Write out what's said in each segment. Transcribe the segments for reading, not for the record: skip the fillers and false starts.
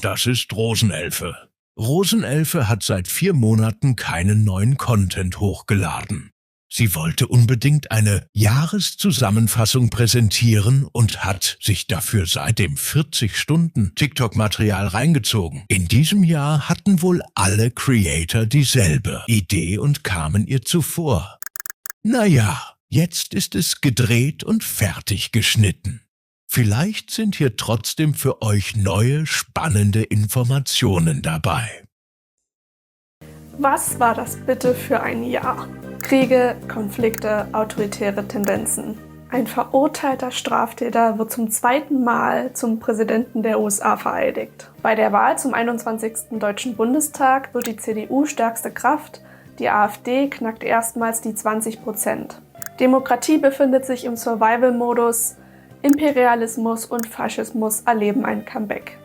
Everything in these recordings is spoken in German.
Das ist Rosenelfe. Rosenelfe hat seit 4 Monaten keinen neuen Content hochgeladen. Sie wollte unbedingt eine Jahreszusammenfassung präsentieren und hat sich dafür seitdem 40 Stunden TikTok-Material reingezogen. In diesem Jahr hatten wohl alle Creator dieselbe Idee und kamen ihr zuvor. Naja, jetzt ist es gedreht und fertig geschnitten. Vielleicht sind hier trotzdem für euch neue, spannende Informationen dabei. Was war das bitte für ein Jahr? Kriege, Konflikte, autoritäre Tendenzen. Ein verurteilter Straftäter wird zum 2. Mal zum Präsidenten der USA vereidigt. Bei der Wahl zum 21. Deutschen Bundestag wird die CDU stärkste Kraft, die AfD knackt erstmals die 20%. Demokratie befindet sich im Survival-Modus, Imperialismus und Faschismus erleben ein Comeback.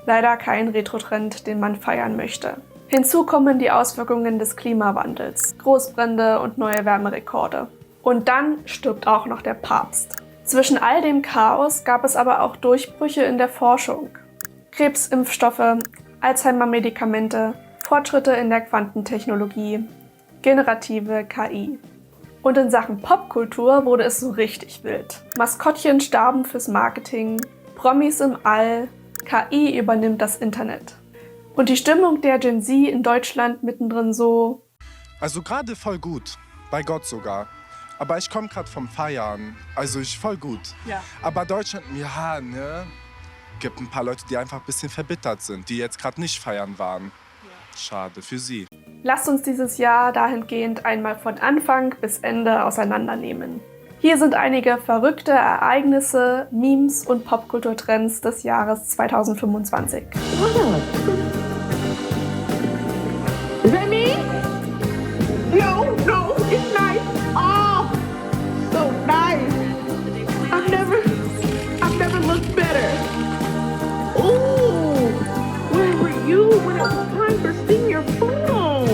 Leider kein Retro-Trend, den man feiern möchte. Hinzu kommen die Auswirkungen des Klimawandels, Großbrände und neue Wärmerekorde. Und dann stirbt auch noch der Papst. Zwischen all dem Chaos gab es aber auch Durchbrüche in der Forschung. Krebsimpfstoffe, Alzheimer-Medikamente, Fortschritte in der Quantentechnologie, generative KI. Und in Sachen Popkultur wurde es so richtig wild. Maskottchen starben fürs Marketing, Promis im All, KI übernimmt das Internet. Und die Stimmung der Gen Z in Deutschland mittendrin so... Also gerade voll gut, bei Gott sogar. Aber ich komme gerade vom Feiern, also ich voll gut. Ja. Aber Deutschland, ja, ne? Gibt ein paar Leute, die einfach ein bisschen verbittert sind, die jetzt gerade nicht feiern waren. Ja. Schade für sie. Lasst uns dieses Jahr dahingehend einmal von Anfang bis Ende auseinandernehmen. Hier sind einige verrückte Ereignisse, Memes und Popkulturtrends des Jahres 2025. Is that me? No, it's nice. Oh, so nice. I've never looked better. Ooh, where were you when it was time for senior prom?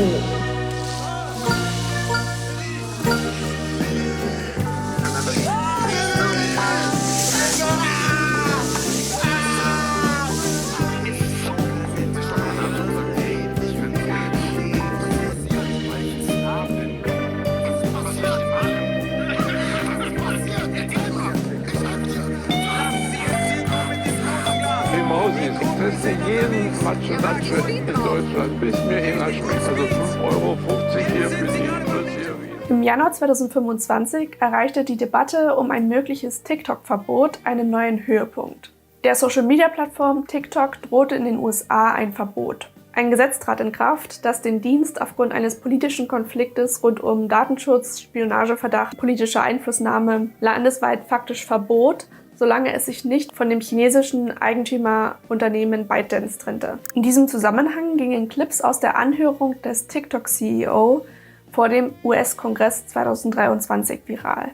Fresse jeden Matsche-Natsche in Deutschland, bis mir einer schmeckt. Also 5,50 € hier für die. Im Januar 2025 erreichte die Debatte um ein mögliches TikTok-Verbot einen neuen Höhepunkt. Der Social-Media-Plattform TikTok drohte in den USA ein Verbot. Ein Gesetz trat in Kraft, das den Dienst aufgrund eines politischen Konfliktes rund um Datenschutz, Spionageverdacht, politische Einflussnahme landesweit faktisch verbot, solange es sich nicht von dem chinesischen Eigentümerunternehmen ByteDance trennte. In diesem Zusammenhang gingen Clips aus der Anhörung des TikTok-CEO vor dem US-Kongress 2023 viral.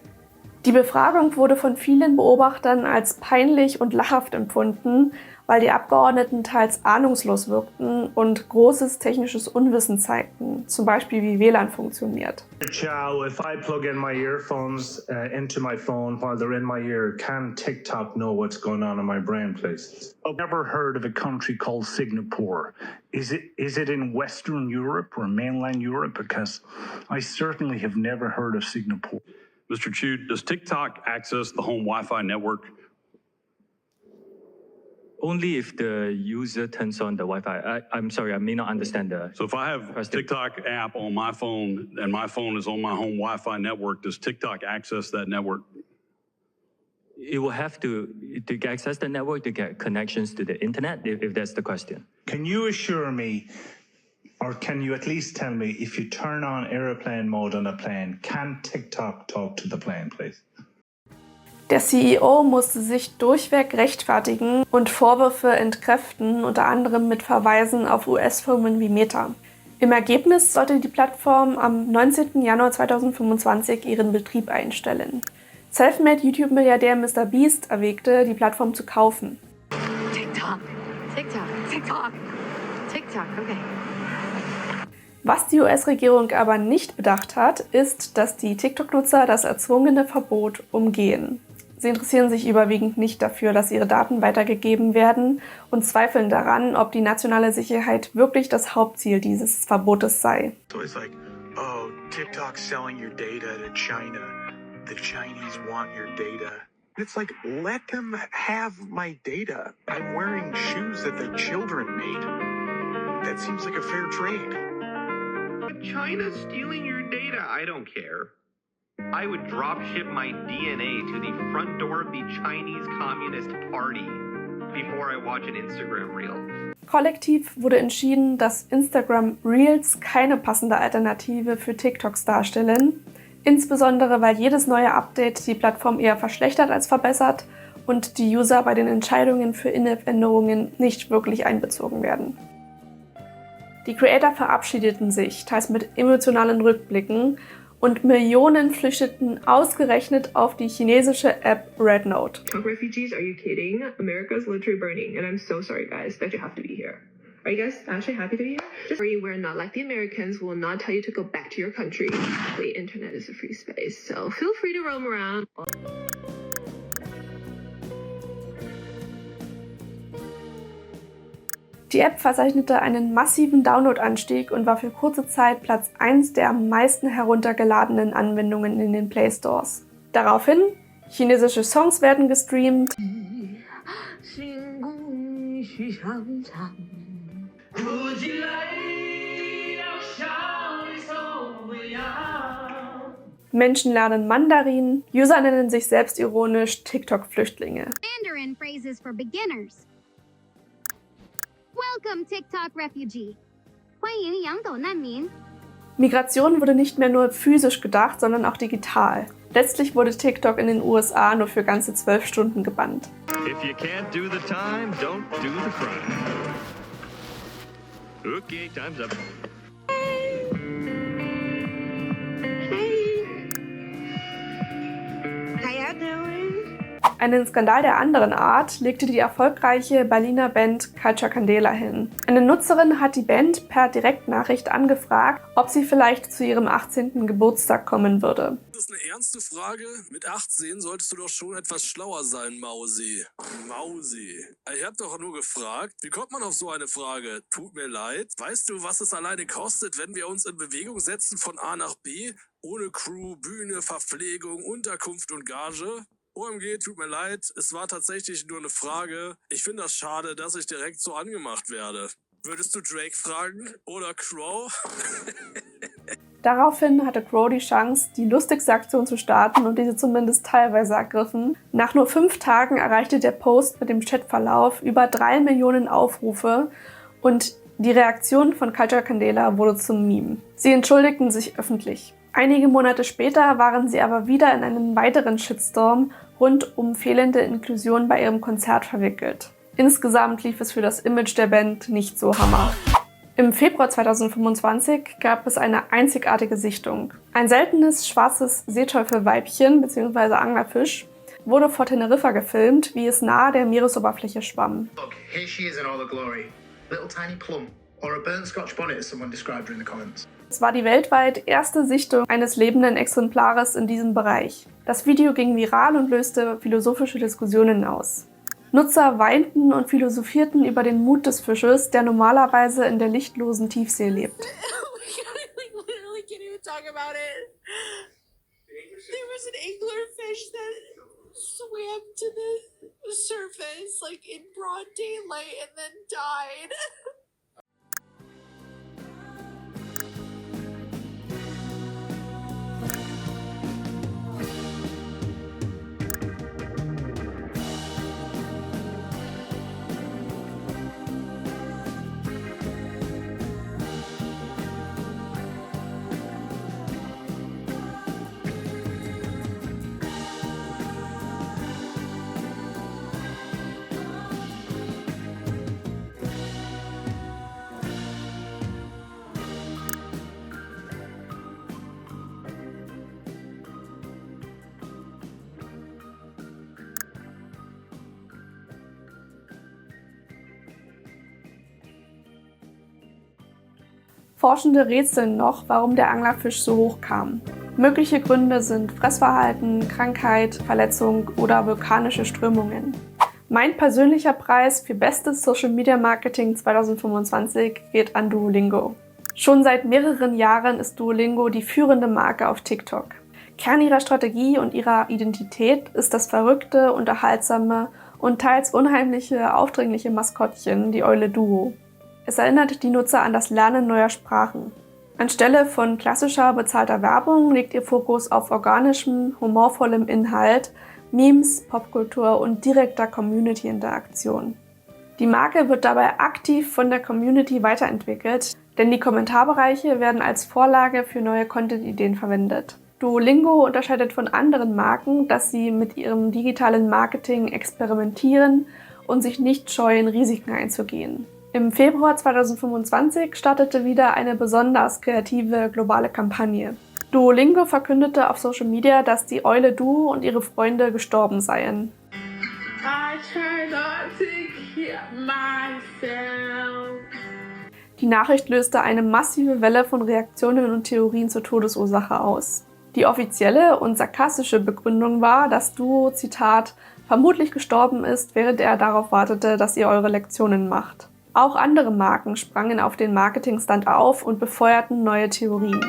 Die Befragung wurde von vielen Beobachtern als peinlich und lachhaft empfunden, weil die Abgeordneten teils ahnungslos wirkten und großes technisches Unwissen zeigten, zum Beispiel wie WLAN funktioniert. Ciao, if I plug in my earphones into my phone while they're in my ear, can TikTok know what's going on in my brain, please? I've never heard of a country called Singapore. Is it in Western Europe or mainland Europe? Because I certainly have never heard of Singapore. Mr. Chu, does TikTok access the home Wi-Fi network? Only if the user turns on the Wi-Fi. I'm sorry, I may not understand the... So if I have a TikTok app on my phone and my phone is on my home Wi-Fi network, does TikTok access that network? It will have to access the network to get connections to the internet, if that's the question. Can you assure me, or can you at least tell me, if you turn on airplane mode on a plane, can TikTok talk to the plane, please? Der CEO musste sich durchweg rechtfertigen und Vorwürfe entkräften, unter anderem mit Verweisen auf US-Firmen wie Meta. Im Ergebnis sollte die Plattform am 19. Januar 2025 ihren Betrieb einstellen. Selfmade-YouTube-Milliardär Mr. Beast erwägte, die Plattform zu kaufen. TikTok, okay. Was die US-Regierung aber nicht bedacht hat, ist, dass die TikTok-Nutzer das erzwungene Verbot umgehen. Sie interessieren sich überwiegend nicht dafür, dass ihre Daten weitergegeben werden und zweifeln daran, ob die nationale Sicherheit wirklich das Hauptziel dieses Verbotes sei. So it's like, oh, TikTok's selling your data to China. The Chinese want your data. It's like, let them have my data. I'm wearing shoes that the children made. That seems like a fair trade. China's stealing your data. I don't care. I would dropship my DNA to the front door of the Chinese Communist Party before I watch an Instagram Reel. Kollektiv wurde entschieden, dass Instagram Reels keine passende Alternative für TikToks darstellen, insbesondere weil jedes neue Update die Plattform eher verschlechtert als verbessert und die User bei den Entscheidungen für In-App-Änderungen nicht wirklich einbezogen werden. Die Creator verabschiedeten sich, teils mit emotionalen Rückblicken, und Millionen flüchteten ausgerechnet auf die chinesische App Rednote. Refugees, are you kidding? America's literally burning, and I'm so sorry, guys, that you have to be here. Are you guys actually happy to be here? We're not like the Americans. We will not tell you to go back to your country. The internet is a free space, so feel free to roam around. Die App verzeichnete einen massiven Download-Anstieg und war für kurze Zeit Platz 1 der am meisten heruntergeladenen Anwendungen in den Play Stores. Daraufhin, chinesische Songs werden gestreamt, Menschen lernen Mandarin, User nennen sich selbstironisch TikTok-Flüchtlinge. Mandarin phrases for beginners. Welcome, TikTok refugee. 欢迎洋狗难民. Migration wurde nicht mehr nur physisch gedacht, sondern auch digital. Letztlich wurde TikTok in den USA nur für ganze 12 Stunden gebannt. If you can't do the time, don't do the crime. Okay, time's up. Einen Skandal der anderen Art legte die erfolgreiche Berliner Band Culture Candela hin. Eine Nutzerin hat die Band per Direktnachricht angefragt, ob sie vielleicht zu ihrem 18. Geburtstag kommen würde. Das ist eine ernste Frage. Mit 18 solltest du doch schon etwas schlauer sein, Mausi. Mausi. Ich hab doch nur gefragt, wie kommt man auf so eine Frage? Tut mir leid. Weißt du, was es alleine kostet, wenn wir uns in Bewegung setzen von A nach B? Ohne Crew, Bühne, Verpflegung, Unterkunft und Gage? OMG, tut mir leid, es war tatsächlich nur eine Frage. Ich finde das schade, dass ich direkt so angemacht werde. Würdest du Drake fragen oder Crow? Daraufhin hatte Crow die Chance, die lustigste Aktion zu starten und diese zumindest teilweise ergriffen. Nach nur 5 Tagen erreichte der Post mit dem Chatverlauf über 3 Millionen Aufrufe und die Reaktion von Culture Candela wurde zum Meme. Sie entschuldigten sich öffentlich. Einige Monate später waren sie aber wieder in einen weiteren Shitstorm rund um fehlende Inklusion bei ihrem Konzert verwickelt. Insgesamt lief es für das Image der Band nicht so hammer. Im Februar 2025 gab es eine einzigartige Sichtung. Ein seltenes schwarzes Seeteufelweibchen bzw. Anglerfisch wurde vor Teneriffa gefilmt, wie es nahe der Meeresoberfläche schwamm. Look, here she is in all her glory. Little tiny plum. Or a burnt Scotch bonnet, as someone described her in the comments. Es war die weltweit erste Sichtung eines lebenden Exemplares in diesem Bereich. Das Video ging viral und löste philosophische Diskussionen aus. Nutzer weinten und philosophierten über den Mut des Fisches, der normalerweise in der lichtlosen Tiefsee lebt. Swam to the surface like in broad daylight and then died. Forschende rätseln noch, warum der Anglerfisch so hoch kam. Mögliche Gründe sind Fressverhalten, Krankheit, Verletzung oder vulkanische Strömungen. Mein persönlicher Preis für bestes Social Media Marketing 2025 geht an Duolingo. Schon seit mehreren Jahren ist Duolingo die führende Marke auf TikTok. Kern ihrer Strategie und ihrer Identität ist das verrückte, unterhaltsame und teils unheimliche, aufdringliche Maskottchen, die Eule Duo. Es erinnert die Nutzer an das Lernen neuer Sprachen. Anstelle von klassischer bezahlter Werbung legt ihr Fokus auf organischem, humorvollem Inhalt, Memes, Popkultur und direkter Community-Interaktion. Die Marke wird dabei aktiv von der Community weiterentwickelt, denn die Kommentarbereiche werden als Vorlage für neue Content-Ideen verwendet. Duolingo unterscheidet von anderen Marken, dass sie mit ihrem digitalen Marketing experimentieren und sich nicht scheuen, Risiken einzugehen. Im Februar 2025 startete wieder eine besonders kreative globale Kampagne. Duolingo verkündete auf Social Media, dass die Eule Duo und ihre Freunde gestorben seien. I try not to kill myself. Die Nachricht löste eine massive Welle von Reaktionen und Theorien zur Todesursache aus. Die offizielle und sarkastische Begründung war, dass Duo, Zitat, vermutlich gestorben ist, während er darauf wartete, dass ihr eure Lektionen macht. Auch andere Marken sprangen auf den Marketingstand auf und befeuerten neue Theorien.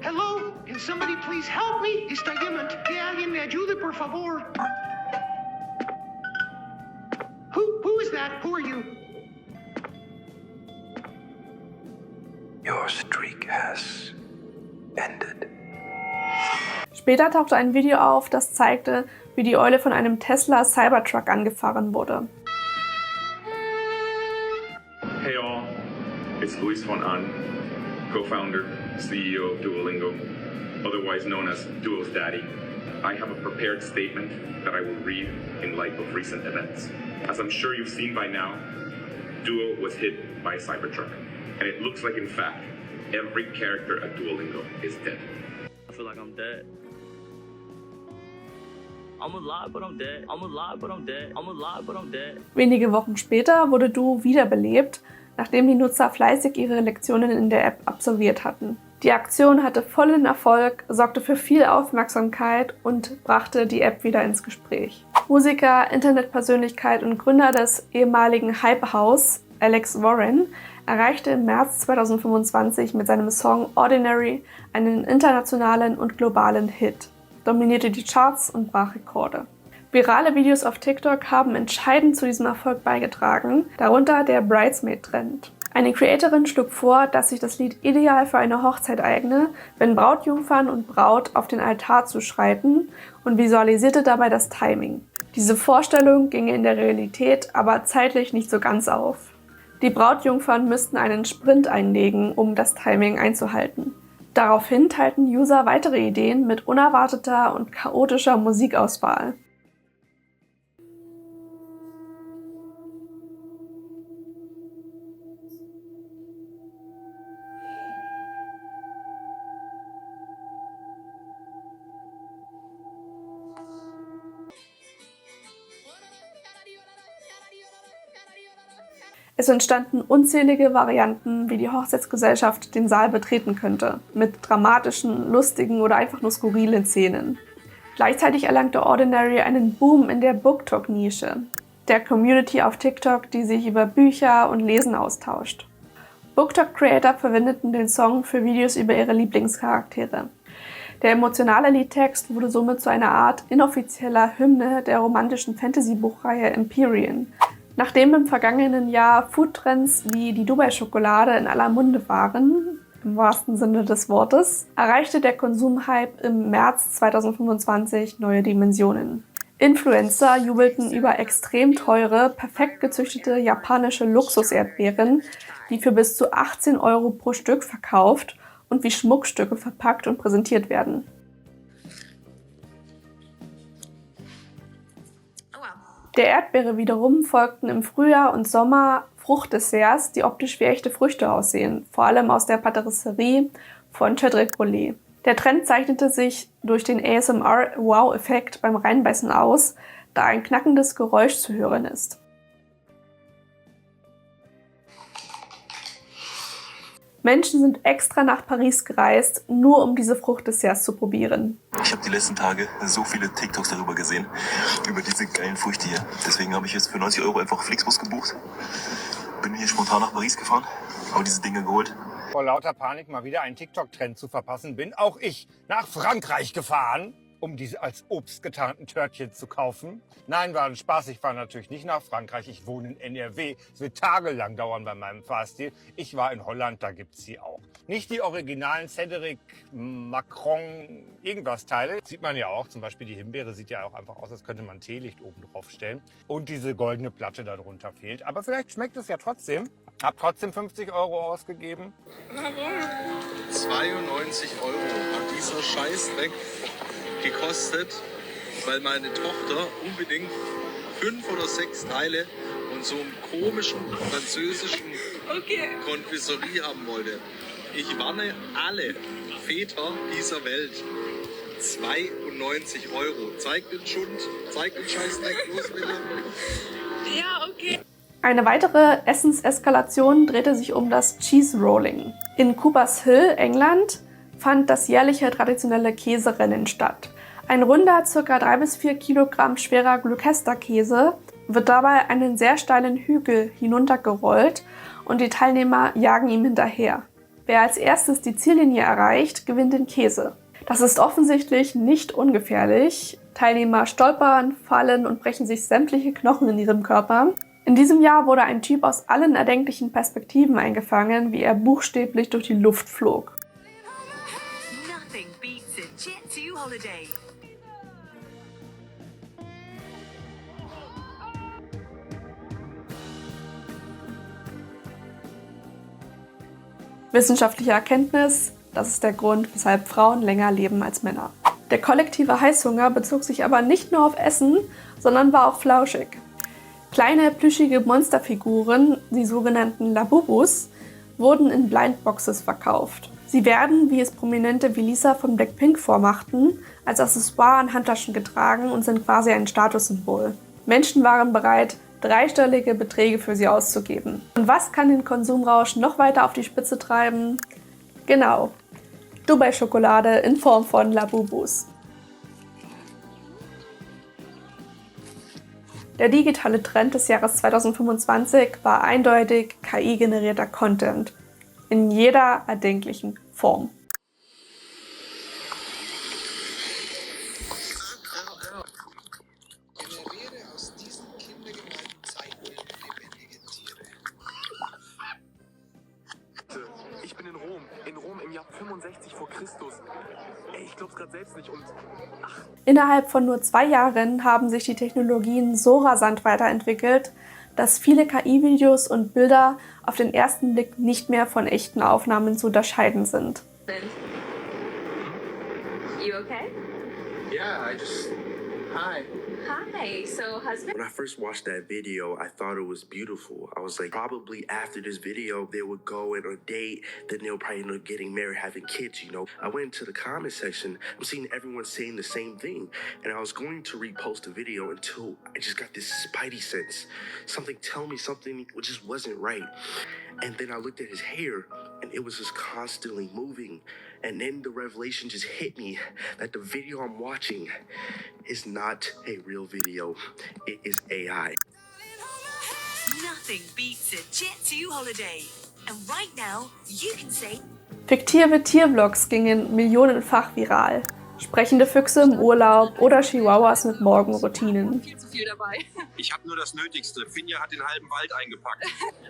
Hello, can somebody please help me? Está jemand, que alguien me ayude, por favor. Who is that? Who are you? Your streak has ended. Später tauchte ein Video auf, das zeigte, wie die Eule von einem Tesla Cybertruck angefahren wurde. Hey all, it's Luis von Ahn, co-founder, CEO of Duolingo, otherwise known as Duo's Daddy. I have a prepared statement that I will read in light of recent events. As I'm sure you've seen by now, Duo was hit by a Cybertruck, and it looks like in fact, every character at Duolingo is dead. I feel like I'm dead. I'm alive, but I'm dead. I'm alive, but I'm dead. I'm alive, but I'm dead. Wenige Wochen später wurde Duo wiederbelebt, nachdem die Nutzer fleißig ihre Lektionen in der App absolviert hatten. Die Aktion hatte vollen Erfolg, sorgte für viel Aufmerksamkeit und brachte die App wieder ins Gespräch. Musiker, Internetpersönlichkeit und Gründer des ehemaligen Hype-Haus, Alex Warren, erreichte im März 2025 mit seinem Song Ordinary einen internationalen und globalen Hit, dominierte die Charts und brach Rekorde. Virale Videos auf TikTok haben entscheidend zu diesem Erfolg beigetragen, darunter der Bridesmaid-Trend. Eine Creatorin schlug vor, dass sich das Lied ideal für eine Hochzeit eigne, wenn Brautjungfern und Braut auf den Altar zuschreiten, und visualisierte dabei das Timing. Diese Vorstellung ging in der Realität aber zeitlich nicht so ganz auf. Die Brautjungfern müssten einen Sprint einlegen, um das Timing einzuhalten. Daraufhin teilten User weitere Ideen mit unerwarteter und chaotischer Musikauswahl. Es entstanden unzählige Varianten, wie die Hochzeitsgesellschaft den Saal betreten könnte, mit dramatischen, lustigen oder einfach nur skurrilen Szenen. Gleichzeitig erlangte Ordinary einen Boom in der BookTok-Nische, der Community auf TikTok, die sich über Bücher und Lesen austauscht. BookTok-Creator verwendeten den Song für Videos über ihre Lieblingscharaktere. Der emotionale Liedtext wurde somit zu einer Art inoffizieller Hymne der romantischen Fantasy-Buchreihe Empyrean. Nachdem im vergangenen Jahr Foodtrends wie die Dubai-Schokolade in aller Munde waren, im wahrsten Sinne des Wortes, erreichte der Konsumhype im März 2025 neue Dimensionen. Influencer jubelten über extrem teure, perfekt gezüchtete japanische Luxus-Erdbeeren, die für bis zu 18 € pro Stück verkauft und wie Schmuckstücke verpackt und präsentiert werden. Der Erdbeere wiederum folgten im Frühjahr und Sommer Fruchtdesserts, die optisch wie echte Früchte aussehen, vor allem aus der Patisserie von Cedric Grolet. Der Trend zeichnete sich durch den ASMR-Wow-Effekt beim Reinbeißen aus, da ein knackendes Geräusch zu hören ist. Menschen sind extra nach Paris gereist, nur um diese Fruchtdesserts zu probieren. Ich habe die letzten Tage so viele TikToks darüber gesehen, über diese geilen Früchte hier. Deswegen habe ich jetzt für 90 € einfach Flixbus gebucht. Bin hier spontan nach Paris gefahren, habe diese Dinge geholt. Vor lauter Panik mal wieder einen TikTok-Trend zu verpassen, bin auch ich nach Frankreich gefahren, um diese als Obst getarnten Törtchen zu kaufen. Nein, war ein Spaß. Ich fahre natürlich nicht nach Frankreich. Ich wohne in NRW. Es wird tagelang dauern bei meinem Fahrstil. Ich war in Holland, da gibt's sie auch. Nicht die originalen Cédric Macron irgendwas Teile. Sieht man ja auch. Zum Beispiel die Himbeere sieht ja auch einfach aus, als könnte man Teelicht oben drauf stellen. Und diese goldene Platte darunter fehlt. Aber vielleicht schmeckt es ja trotzdem. Hab trotzdem 50 € ausgegeben. 92 € hat dieser Scheißdreck gekostet, weil meine Tochter unbedingt 5 oder 6 Teile von so einem komischen französischen Konfiserie haben wollte. Ich warne alle Väter dieser Welt. 92 €. Zeig den Schund, zeig den Scheißdreck, los bitte. Ja, okay. Eine weitere Essenseskalation drehte sich um das Cheese Rolling. In Coopers Hill, England, fand das jährliche traditionelle Käserennen statt. Ein runder, ca. 3 bis 4 Kilogramm schwerer Gloucester-Käse wird dabei einen sehr steilen Hügel hinuntergerollt und die Teilnehmer jagen ihm hinterher. Wer als erstes die Ziellinie erreicht, gewinnt den Käse. Das ist offensichtlich nicht ungefährlich. Teilnehmer stolpern, fallen und brechen sich sämtliche Knochen in ihrem Körper. In diesem Jahr wurde ein Typ aus allen erdenklichen Perspektiven eingefangen, wie er buchstäblich durch die Luft flog. Nothing beats a Jet2 holiday. Wissenschaftliche Erkenntnis, das ist der Grund, weshalb Frauen länger leben als Männer. Der kollektive Heißhunger bezog sich aber nicht nur auf Essen, sondern war auch flauschig. Kleine plüschige Monsterfiguren, die sogenannten Labubus, wurden in Blindboxes verkauft. Sie werden, wie es Prominente wie Lisa von Blackpink vormachten, als Accessoire an Handtaschen getragen und sind quasi ein Statussymbol. Menschen waren bereit, dreistellige Beträge für sie auszugeben. Und was kann den Konsumrausch noch weiter auf die Spitze treiben? Genau, Dubai-Schokolade in Form von Labubus. Der digitale Trend des Jahres 2025 war eindeutig KI-generierter Content. In jeder erdenklichen Form. Ich bin in Rom im Jahr 65 vor Christus. Ey, ich glaub's grad selbst nicht und... Innerhalb von nur 2 Jahren haben sich die Technologien so rasant weiterentwickelt, dass viele KI-Videos und Bilder auf den ersten Blick nicht mehr von echten Aufnahmen zu unterscheiden sind. You okay? Yeah, Hi. Hi. So, husband? When I first watched that video, I thought it was beautiful. I was like, probably after this video, they would go on a date, then they'll probably end up getting married, having kids, you know. I went into the comment section, I'm seeing everyone saying the same thing. And I was going to repost the video until I just got this spidey sense. Something tell me something just wasn't right. And then I looked at his hair, and it was just constantly moving. And then the revelation just hit me that the video I'm watching is not a real video. It is AI. Nothing beats a Jet2 holiday. And right now, you can say... Fiktive Tiervlogs gingen millionenfach viral. Sprechende Füchse im Urlaub oder Chihuahuas mit Morgenroutinen. Viel zu viel dabei. Ich habe nur das Nötigste. Finja hat den halben Wald eingepackt.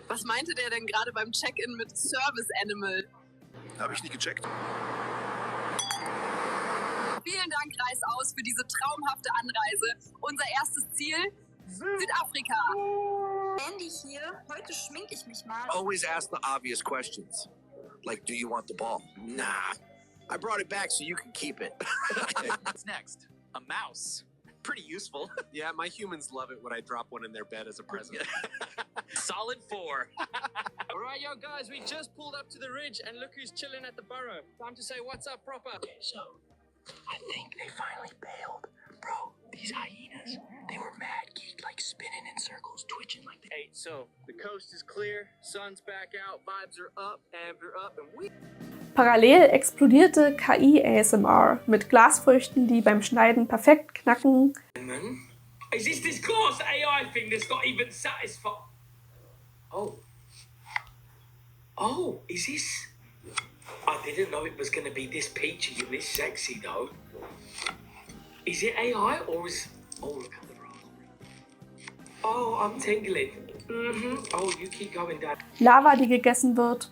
Was meinte der denn gerade beim Check-in mit Service Animal? Habe ich nicht gecheckt. Vielen Dank, Reißaus, für diese traumhafte Anreise. Unser erstes Ziel? Südafrika. Andy hier. Heute schminke ich mich mal. Always ask the obvious questions. Like, do you want the ball? Nah. I brought it back so you can keep it. What's next? A mouse. Pretty useful. Yeah, my humans love it when I drop one in their bed as a present. Solid 4. All right, yo, guys, we just pulled up to the ridge and look who's chilling at the burrow. Time to say what's up proper. Okay, so I think they finally bailed. Bro, These hyenas, they were mad geek, like spinning in circles, twitching like the... Hey, so the coast is clear, sun's back out, vibes are up, and we're up, and we... Parallel explodierte KI-ASMR mit Glasfrüchten, die beim Schneiden perfekt knacken. Is this class AI thing that's not even satisfied? Oh, is this? I didn't know it was going to be this peachy and this sexy though. Is it AI or is... Oh, look at the raspberry. Oh, I'm tingling. Oh, you keep going, Dad. Lava, die gegessen wird.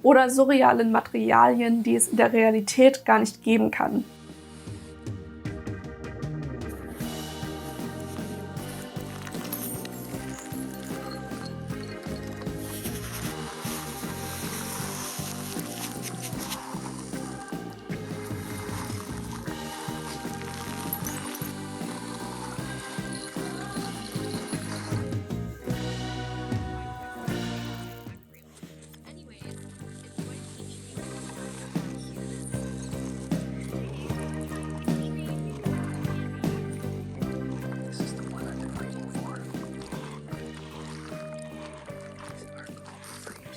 Oder surrealen Materialien, die es in der Realität gar nicht geben kann.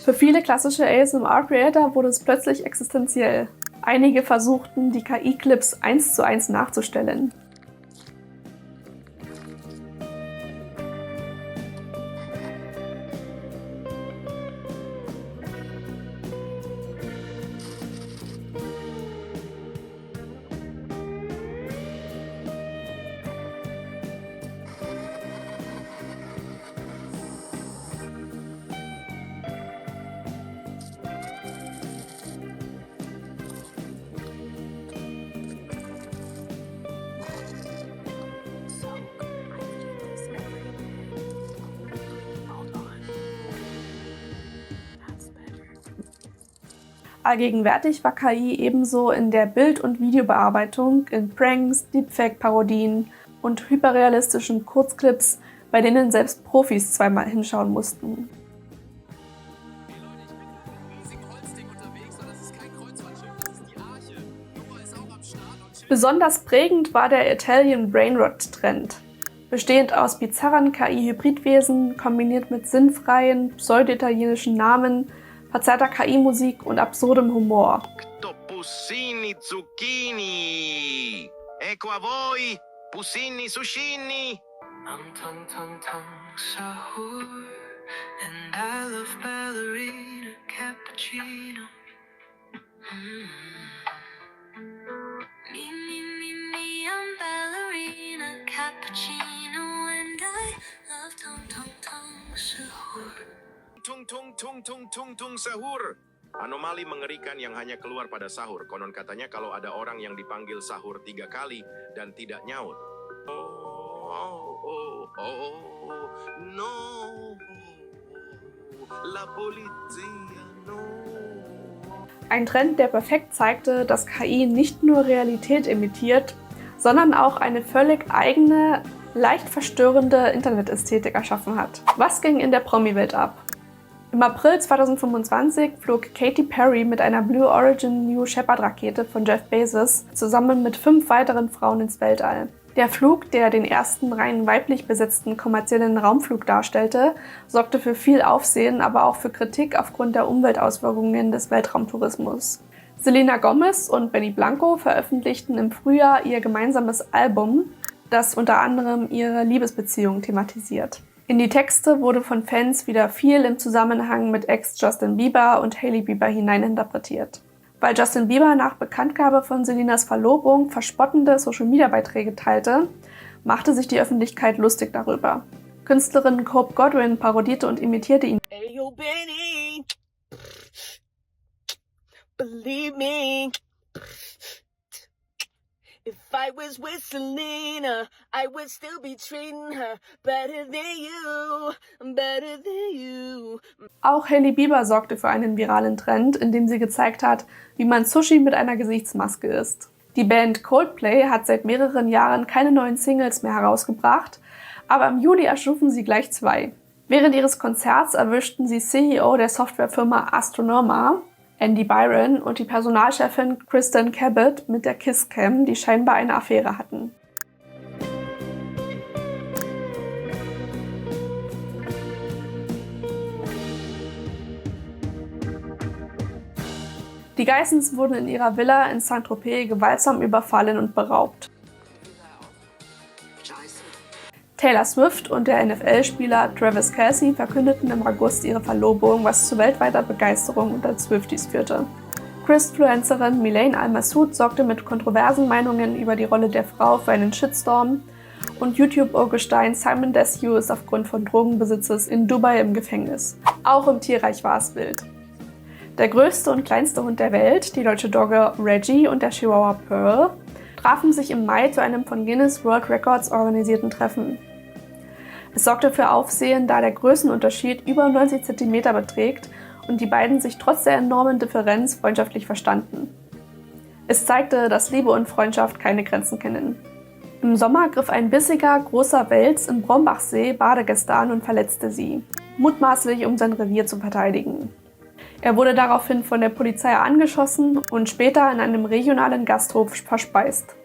Für viele klassische ASMR-Creator wurde es plötzlich existenziell. Einige versuchten, die KI-Clips 1:1 nachzustellen. Allgegenwärtig war KI ebenso in der Bild- und Videobearbeitung, in Pranks, Deepfake-Parodien und hyperrealistischen Kurzclips, bei denen selbst Profis zweimal hinschauen mussten. Besonders prägend war der Italian Brainrot-Trend, bestehend aus bizarren KI-Hybridwesen, kombiniert mit sinnfreien, pseudo-italienischen Namen, verzerrter KI-Musik und absurdem Humor. Pussini zucchini. Ecco a voi, pussini sushini. Tum tum tum sahur, and I love ballerina cappuccino. Me, I'm ballerina cappuccino, and I love tum tum tum sahur. Tung sahur. Anomali mengerikan yang hanya keluar pada sahur. Konon katanya kalau ada orang yang dipanggil sahur 3 kali dan tidak nyaut. No. La polizia, no. Ein Trend, der perfekt zeigte, dass KI nicht nur Realität imitiert, sondern auch eine völlig eigene, leicht verstörende Internetästhetik erschaffen hat. Was ging in der Promi-Welt ab? Im April 2025 flog Katy Perry mit einer Blue Origin New Shepard Rakete von Jeff Bezos zusammen mit 5 weiteren Frauen ins Weltall. Der Flug, der den ersten rein weiblich besetzten kommerziellen Raumflug darstellte, sorgte für viel Aufsehen, aber auch für Kritik aufgrund der Umweltauswirkungen des Weltraumtourismus. Selena Gomez und Benny Blanco veröffentlichten im Frühjahr ihr gemeinsames Album, das unter anderem ihre Liebesbeziehung thematisiert. In die Texte wurde von Fans wieder viel im Zusammenhang mit Ex Justin Bieber und Hailey Bieber hineininterpretiert. Weil Justin Bieber nach Bekanntgabe von Selenas Verlobung verspottende Social-Media-Beiträge teilte, machte sich die Öffentlichkeit lustig darüber. Künstlerin Cope Godwin parodierte und imitierte ihn. Hey yo, Benny, believe me. If I was with Selena, I would still be treating her better than you. Auch Hailey Bieber sorgte für einen viralen Trend, indem sie gezeigt hat, wie man Sushi mit einer Gesichtsmaske isst. Die Band Coldplay hat seit mehreren Jahren keine neuen Singles mehr herausgebracht, aber im Juli erschufen sie gleich 2. Während ihres Konzerts erwischten sie CEO der Softwarefirma Astronoma Andy Byron und die Personalchefin Kristen Cabot mit der Kisscam, die scheinbar eine Affäre hatten. Die Geissens wurden in ihrer Villa in Saint-Tropez gewaltsam überfallen und beraubt. Taylor Swift und der NFL-Spieler Travis Kelce verkündeten im August ihre Verlobung, was zu weltweiter Begeisterung unter Swifties führte. Chrisfluencerin Milane Al-Massoud sorgte mit kontroversen Meinungen über die Rolle der Frau für einen Shitstorm und YouTube-Urgestein Simon Desue ist aufgrund von Drogenbesitzes in Dubai im Gefängnis. Auch im Tierreich war es wild. Der größte und kleinste Hund der Welt, die deutsche Dogge Reggie und der Chihuahua Pearl, trafen sich im Mai zu einem von Guinness World Records organisierten Treffen. Es sorgte für Aufsehen, da der Größenunterschied über 90 cm beträgt und die beiden sich trotz der enormen Differenz freundschaftlich verstanden. Es zeigte, dass Liebe und Freundschaft keine Grenzen kennen. Im Sommer griff ein bissiger, großer Wels im Brombachsee Badegäste an und verletzte sie, mutmaßlich um sein Revier zu verteidigen. Er wurde daraufhin von der Polizei angeschossen und später in einem regionalen Gasthof verspeist.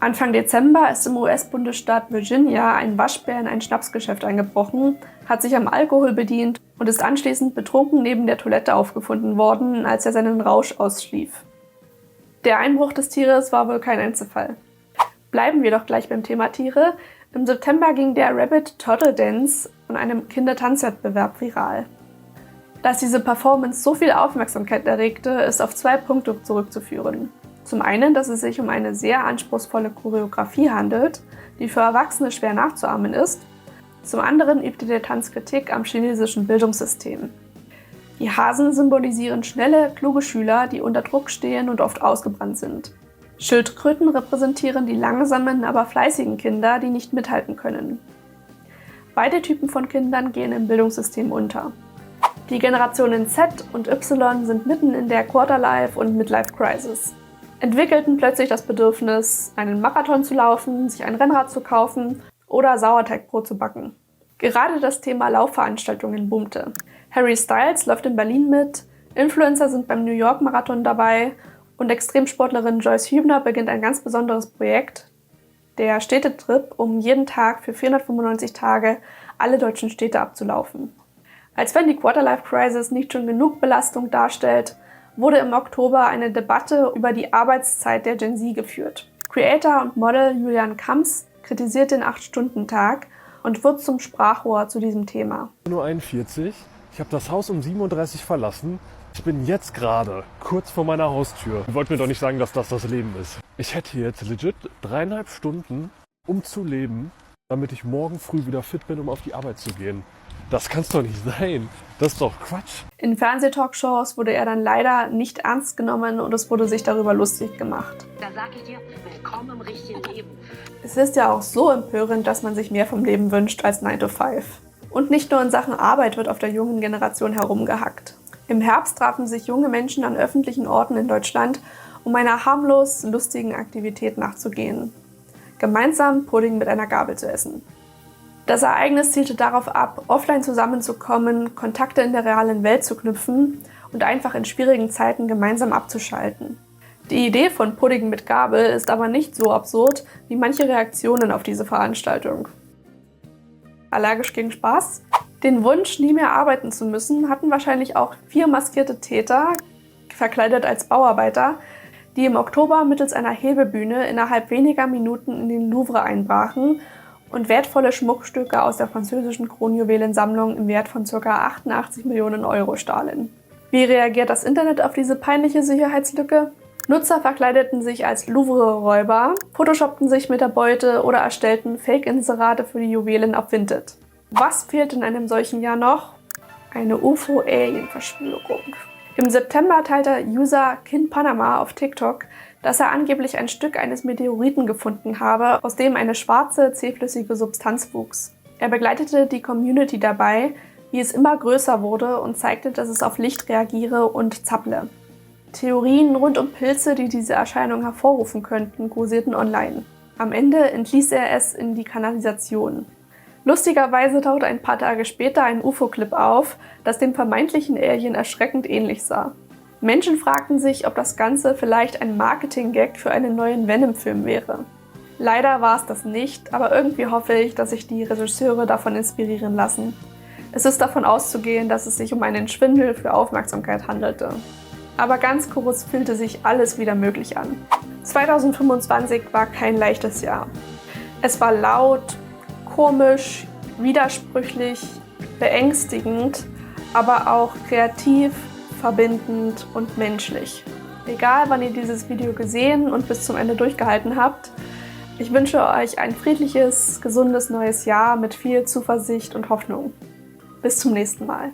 Anfang Dezember ist im US-Bundesstaat Virginia ein Waschbär in ein Schnapsgeschäft eingebrochen, hat sich am Alkohol bedient und ist anschließend betrunken neben der Toilette aufgefunden worden, als er seinen Rausch ausschlief. Der Einbruch des Tieres war wohl kein Einzelfall. Bleiben wir doch gleich beim Thema Tiere. Im September ging der Rabbit Turtle Dance von einem Kindertanzwettbewerb viral. Dass diese Performance so viel Aufmerksamkeit erregte, ist auf 2 Punkte zurückzuführen. Zum einen, dass es sich um eine sehr anspruchsvolle Choreografie handelt, die für Erwachsene schwer nachzuahmen ist. Zum anderen übte der Tanz Kritik am chinesischen Bildungssystem. Die Hasen symbolisieren schnelle, kluge Schüler, die unter Druck stehen und oft ausgebrannt sind. Schildkröten repräsentieren die langsamen, aber fleißigen Kinder, die nicht mithalten können. Beide Typen von Kindern gehen im Bildungssystem unter. Die Generationen Z und Y sind mitten in der Quarterlife- und Midlife-Crisis. Entwickelten plötzlich das Bedürfnis, einen Marathon zu laufen, sich ein Rennrad zu kaufen oder Sauerteigbrot zu backen. Gerade das Thema Laufveranstaltungen boomte. Harry Styles läuft in Berlin mit, Influencer sind beim New York Marathon dabei und Extremsportlerin Joyce Hübner beginnt ein ganz besonderes Projekt, der Städtetrip, um jeden Tag für 495 Tage alle deutschen Städte abzulaufen. Als wenn die Quarterlife-Crisis nicht schon genug Belastung darstellt, wurde im Oktober eine Debatte über die Arbeitszeit der Gen Z geführt. Creator und Model Julian Kamps kritisiert den 8-Stunden-Tag und wird zum Sprachrohr zu diesem Thema. Nur 41. Ich habe das Haus um 37 verlassen. Ich bin jetzt gerade kurz vor meiner Haustür. Ihr wollt mir doch nicht sagen, dass das Leben ist. Ich hätte jetzt legit 3,5 Stunden, um zu leben, damit ich morgen früh wieder fit bin, um auf die Arbeit zu gehen. Das kann's doch nicht sein. Das ist doch Quatsch. In Fernsehtalkshows wurde er dann leider nicht ernst genommen und es wurde sich darüber lustig gemacht. Da sag ich dir, willkommen im richtigen Leben. Es ist ja auch so empörend, dass man sich mehr vom Leben wünscht als 9 to 5. Und nicht nur in Sachen Arbeit wird auf der jungen Generation herumgehackt. Im Herbst trafen sich junge Menschen an öffentlichen Orten in Deutschland, um einer harmlos lustigen Aktivität nachzugehen. Gemeinsam Pudding mit einer Gabel zu essen. Das Ereignis zielte darauf ab, offline zusammenzukommen, Kontakte in der realen Welt zu knüpfen und einfach in schwierigen Zeiten gemeinsam abzuschalten. Die Idee von Pudding mit Gabel ist aber nicht so absurd wie manche Reaktionen auf diese Veranstaltung. Allergisch gegen Spaß? Den Wunsch, nie mehr arbeiten zu müssen, hatten wahrscheinlich auch 4 maskierte Täter, verkleidet als Bauarbeiter, die im Oktober mittels einer Hebebühne innerhalb weniger Minuten in den Louvre einbrachen und wertvolle Schmuckstücke aus der französischen Kronjuwelensammlung im Wert von ca. 88 Millionen Euro stahlen. Wie reagiert das Internet auf diese peinliche Sicherheitslücke? Nutzer verkleideten sich als Louvre-Räuber, photoshoppten sich mit der Beute oder erstellten Fake-Inserate für die Juwelen auf Vinted. Was fehlt in einem solchen Jahr noch? Eine UFO-Alien-Verschwörung. Im September teilte User KinPanama auf TikTok, dass er angeblich ein Stück eines Meteoriten gefunden habe, aus dem eine schwarze, zähflüssige Substanz wuchs. Er begleitete die Community dabei, wie es immer größer wurde und zeigte, dass es auf Licht reagiere und zapple. Theorien rund um Pilze, die diese Erscheinung hervorrufen könnten, kursierten online. Am Ende entließ er es in die Kanalisation. Lustigerweise tauchte ein paar Tage später ein UFO-Clip auf, das dem vermeintlichen Alien erschreckend ähnlich sah. Menschen fragten sich, ob das Ganze vielleicht ein Marketing-Gag für einen neuen Venom-Film wäre. Leider war es das nicht, aber irgendwie hoffe ich, dass sich die Regisseure davon inspirieren lassen. Es ist davon auszugehen, dass es sich um einen Schwindel für Aufmerksamkeit handelte. Aber ganz kurz fühlte sich alles wieder möglich an. 2025 war kein leichtes Jahr. Es war laut, komisch, widersprüchlich, beängstigend, aber auch kreativ, verbindend und menschlich. Egal, wann ihr dieses Video gesehen und bis zum Ende durchgehalten habt, ich wünsche euch ein friedliches, gesundes neues Jahr mit viel Zuversicht und Hoffnung. Bis zum nächsten Mal.